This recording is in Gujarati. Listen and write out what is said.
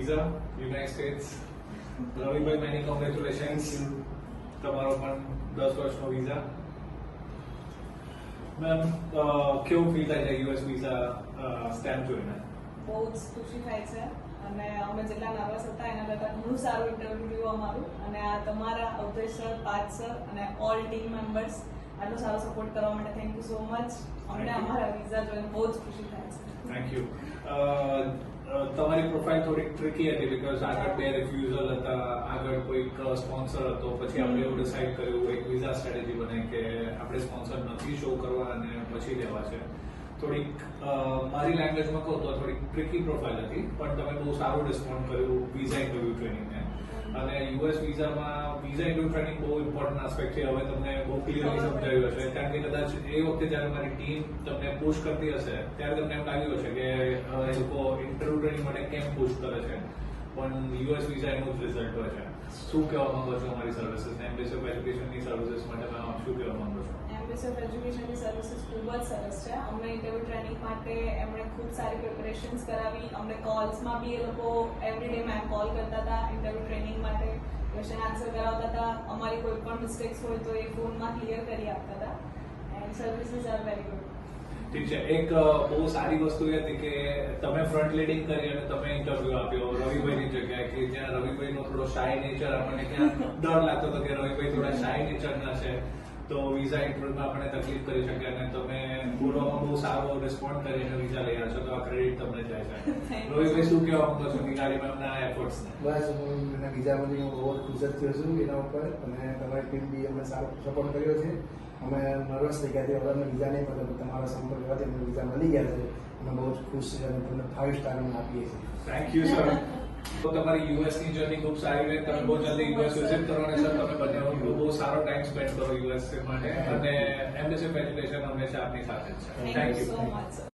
visa, United States. રવિભાઈ, many congratulations. તમારો પણ 10 વર્ષનો વિઝા. મેમ, કેવું ફીલ થાય છે યુએસ વિઝા સ્ટેમ્પ જોઈને? બહુ જ ખુશી થાય છે અને અમે જેટલા નર્વસ હતા એના કરતાં ઘણું સારું ઇન્ટરવ્યુ રહ્યું અમારું અને આ તમારા અવધેશ સર, પાર્થ સર અને ઓલ ટીમ મેમ્બર્સ આટલો સારો સપોર્ટ કરવા માટે થેન્ક યુ સો મચ. અમને અમારા વિઝા જોઈને બહુ જ ખુશી થાય છે. Thank you. તમારી પ્રોફાઇલ થોડીક ટ્રિકી હતી બીકોઝ આગળ 2 રિફ્યુઝલ હતા, આગળ કોઈક સ્પોન્સર હતો, પછી આપણે એવું ડિસાઇડ કર્યું એક વિઝા સ્ટ્રેટેજી બનાવી કે આપણે સ્પોન્સર નથી શો કરવા અને પછી લેવા છે. થોડીક મારી લેંગ્વેજમાં કહું તો થોડીક ટ્રિકી પ્રોફાઇલ હતી, પણ તમે બહુ સારું રિસ્પોન્ડ કર્યું વિઝા ઇન્ટરવ્યુ ટ્રેનિંગને. અને યુએસ વિઝામાં વિઝા ઇન્ટરવ્યુ ટ્રેનિંગ બહુ ઇમ્પોર્ટન્ટ આસ્પેક્ટ છે. હવે તમને બહુ ક્લિયરલી સમજાવ્યું હશે, કારણ કે કદાચ એ વખતે જ્યારે મારી ટીમ તમને પુશ કરતી હશે ત્યારે તમને એમ લાગ્યું હશે કે એ લોકો ઇન્ટરવ્યુ ટ્રેનિંગ માટે કેમ પુશ કરે છે, પણ યુએસ વિઝા એનું જ રિઝલ્ટ હોય છે. શું કહેવા માંગો છો અમારી સર્વિસીસ, એમ્બેસી ઓફ એજ્યુકેશનની સર્વિસીસ માટે શું કહેવા માંગો છો? એમ્બેસી ઓફ એજ્યુકેશનની સર્વિસીસ ખૂબ જ સરસ છે. અમને ઇન્ટરવ્યુ ટ્રેનિંગ માટે એમણે ખૂબ સારી પ્રિપરેશન્સ કરાવી. અમને કોલ્સમાં બી એ લોકો એવરીડે મેમ કોલ કરતા હતા ઇન્ટરવ્યુ ટ્રેનિંગ માટે, ક્વેશ્ચન આન્સર કરાવતા હતા. અમારી કોઈ પણ મિસ્ટેક્સ હોય તો એ ફોનમાં ક્લિયર કરી આપતા હતા. And services are very good. ઠીક છે. એક બહુ સારી વસ્તુ એ હતી કે તમે ફ્રન્ટ લીડિંગ કરી અને તમે ઇન્ટરવ્યુ આપ્યો રવિભાઈની જગ્યાએ, કે જ્યાં રવિભાઈનો થોડો શાય નેચર આપણને ક્યાં ડર લાગતો હતો કે રવિભાઈ થોડા શાય નેચરના છે તો વિઝા ઇન્ટરવ્યુમાં આપણે તકલીફ કરી શકે અને તમે બોલવામાં બહુ સારો રિસ્પોન્ડ કરીને વિઝા લઈ આવ્યા છો, તો આ ક્રેડિટ તમને જાય છે. રવિભાઈ, શું કહેવા માંગો છો નિકાળી મેમના એફર્ટ્સને? બસ હું એના વિઝા બની હું બહુ ખુશ જ થયો છું એના ઉપર, અને તમારી ટીમ બી અમને સારો સપોર્ટ કર્યો છે. અમે નર્વસ થઈ ગયા હતા, અમને વિઝા નહીં મળે, તમારા સંપર્ક કરવાથી અમને વિઝા મળી ગયા છે. અમે બહુ જ ખુશ છે અને તમને 5 સ્ટાર અમે આપીએ છીએ. Thank you sir. તો તમારી યુએસની જર્ની ખૂબ સારી રહે. તમે બહુ જલ્દી યુએસ વિઝિટ કરો અને સર તમે બંને બહુ સારો ટાઈમ સ્પેન્ડ કરો યુએસ માટે, અને એમ્બેસી ઓફ એજ્યુકેશન હંમેશા આપની સાથે જ છે. Thank you so much sir.